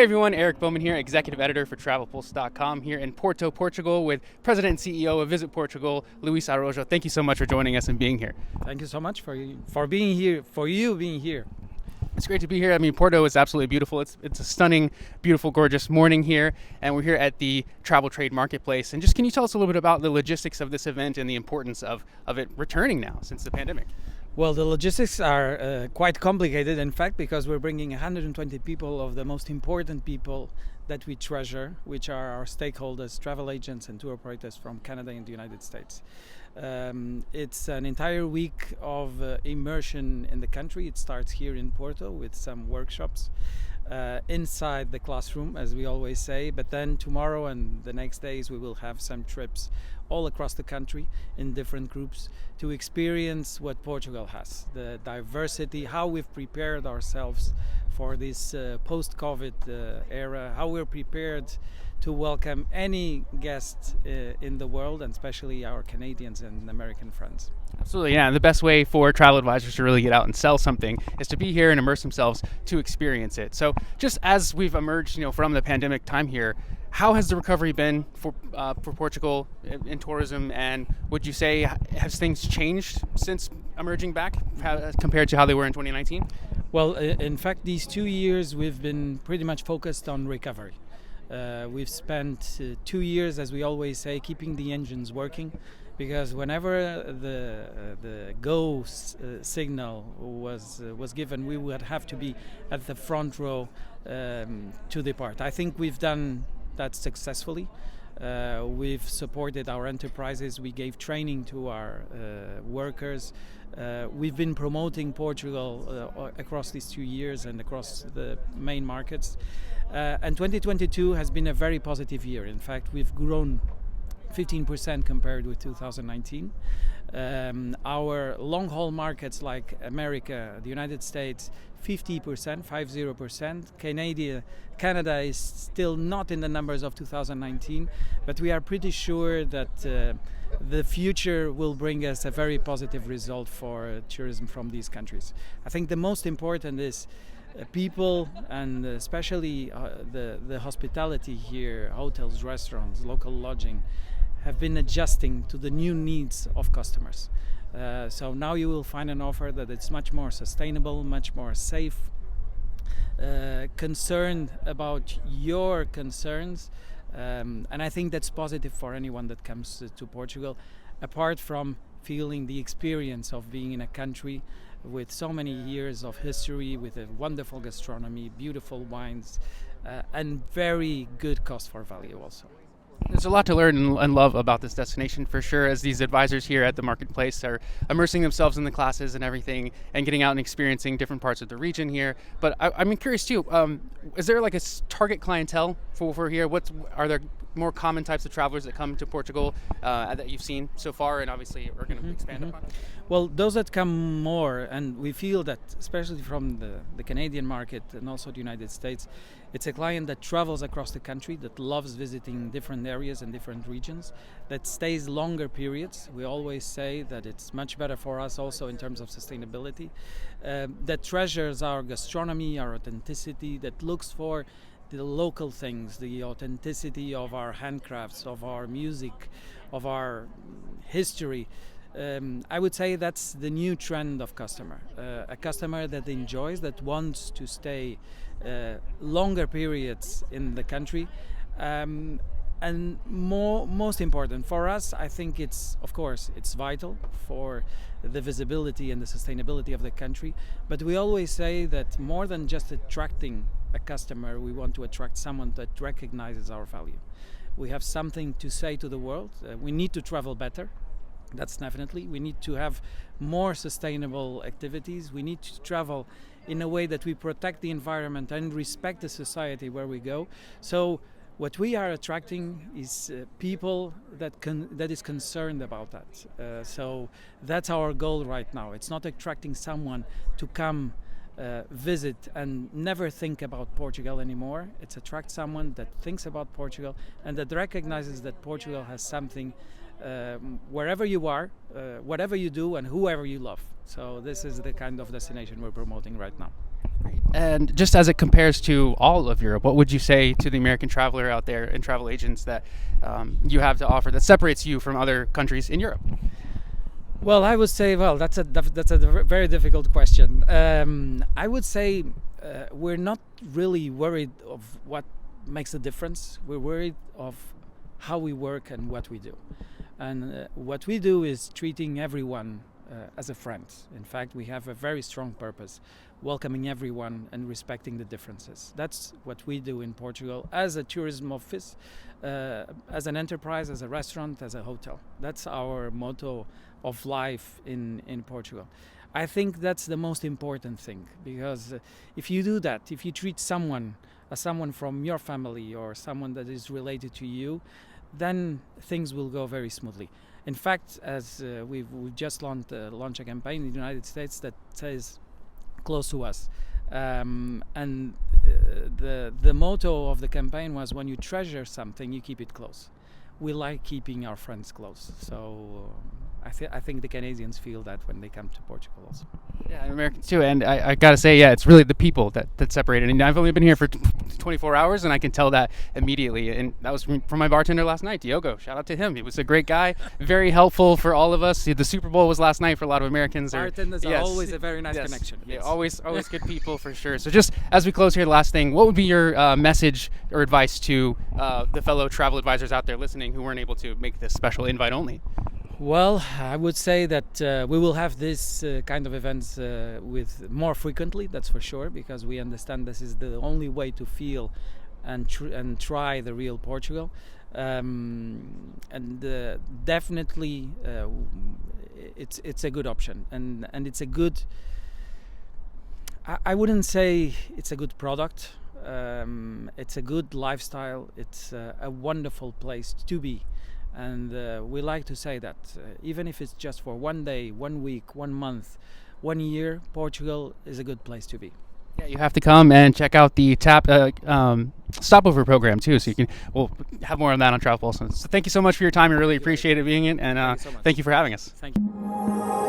Hey everyone, Eric Bowman here, Executive Editor for TravelPulse.com here in Porto, Portugal with President and CEO of Visit Portugal, Luis Araujo. Thank you so much for joining us and being here. Thank you so much for being here, for you being here. It's great to be here. I mean, Porto is absolutely beautiful. It's a stunning, beautiful, gorgeous morning here, and we're here at the Travel Trade Marketplace. And just can you tell us a little bit about the logistics of this event and the importance of it returning now since the pandemic? Well, the logistics are quite complicated, in fact, because we're bringing 120 people of the most important people that we treasure, which are our stakeholders, travel agents and tour operators from Canada and the United States. It's an entire week of immersion in the country. It starts here in Porto with some workshops inside the classroom, as we always say, but then tomorrow and the next days we will have some trips all across the country in different groups to experience what Portugal has, the diversity, how we've prepared ourselves for this post-COVID era, how we're prepared to welcome any guest in the world, and especially our Canadians and American friends. Absolutely, yeah. The best way for travel advisors to really get out and sell something is to be here and immerse themselves to experience it. So just as we've emerged, from the pandemic time here, how has the recovery been for Portugal in tourism, and would you say has things changed since emerging back compared to how they were in 2019? Well, in fact, these 2 years we've been pretty much focused on recovery. We've spent 2 years, as we always say, keeping the engines working, because whenever the go signal was given, we would have to be at the front row to depart. I think we've done that successfully. We've supported our enterprises. We gave training to our workers. We've been promoting Portugal across these 2 years and across the main markets. And 2022 has been a very positive year. In fact, we've grown 15% compared with 2019. Our long-haul markets like America, the United States, 50%, 50%. Canada is still not in the numbers of 2019, but we are pretty sure that the future will bring us a very positive result for tourism from these countries. I think the most important is people, and especially the hospitality here, hotels, restaurants, local lodging, have been adjusting to the new needs of customers. So now you will find an offer that it's much more sustainable, much more safe, concerned about your concerns, and I think that's positive for anyone that comes to Portugal, apart from feeling the experience of being in a country with so many years of history, with a wonderful gastronomy, beautiful wines, and very good cost for value also. There's a lot to learn and love about this destination for sure, as these advisors here at the marketplace are immersing themselves in the classes and everything and getting out and experiencing different parts of the region here. But I'm curious too, is there like a target clientele for here? Are there more common types of travelers that come to Portugal that you've seen so far and obviously are going to expand upon? Well, those that come more, and we feel that especially from the Canadian market and also the United States, it's a client that travels across the country, that loves visiting different areas and different regions, that stays longer periods. We always say that it's much better for us also in terms of sustainability, that treasures our gastronomy, our authenticity, that looks for the local things, the authenticity of our handcrafts, of our music, of our history. I would say that's the new trend of customer. A customer that enjoys, that wants to stay longer periods in the country. And most important for us, I think it's vital for the visibility and the sustainability of the country. But we always say that more than just attracting a customer, we want to attract someone that recognizes our value. We have something to say to the world. We need to travel better. That's definitely. We need to have more sustainable activities. We need to travel in a way that we protect the environment and respect the society where we go. So what we are attracting is people that is concerned about that. So that's our goal right now. It's not attracting someone to come visit and never think about Portugal anymore. It's attract someone that thinks about Portugal and that recognizes that Portugal has something wherever you are, whatever you do, and whoever you love. So this is the kind of destination we're promoting right now. And just as it compares to all of Europe, what would you say to the American traveler out there and travel agents that you have to offer that separates you from other countries in Europe? Well, I would say, well, that's a very difficult question. I would say we're not really worried of what makes a difference. We're worried of how we work and what we do. And what we do is treating everyone as a friend. In fact, we have a very strong purpose, welcoming everyone and respecting the differences. That's what we do in Portugal as a tourism office, as an enterprise, as a restaurant, as a hotel. That's our motto of life in Portugal. I think that's the most important thing, because if you do that, if you treat someone as someone from your family or someone that is related to you, then things will go very smoothly. In fact, as we've just launched a campaign in the United States that says close to us. And the motto of the campaign was, when you treasure something, you keep it close. We like keeping our friends close. So I think the Canadians feel that when they come to Portugal also. Yeah, Americans too. And I got to say, yeah, it's really the people that separate it. And I've only been here for 24 hours, and I can tell that immediately. And that was from my bartender last night, Diogo. Shout out to him. He was a great guy, very helpful for all of us. The Super Bowl was last night for a lot of Americans. Bartenders are always a very nice connection. Yeah, always good people for sure. So just as we close here, the last thing, what would be your message or advice to the fellow travel advisors out there listening who weren't able to make this special invite only? Well, I would say that we will have this kind of events with more frequently, that's for sure, because we understand this is the only way to feel and try the real Portugal. Definitely it's a good option, and it's a good, I wouldn't say it's a good product. It's a good lifestyle. It's a wonderful place to be. And we like to say that even if it's just for 1 day, 1 week, 1 month, 1 year, Portugal is a good place to be. Yeah, you have to come and check out the stopover program too. So we'll have more on that on TravelPulse. So thank you so much for your time. I really appreciate it being in, and thank you for having us. Thank you.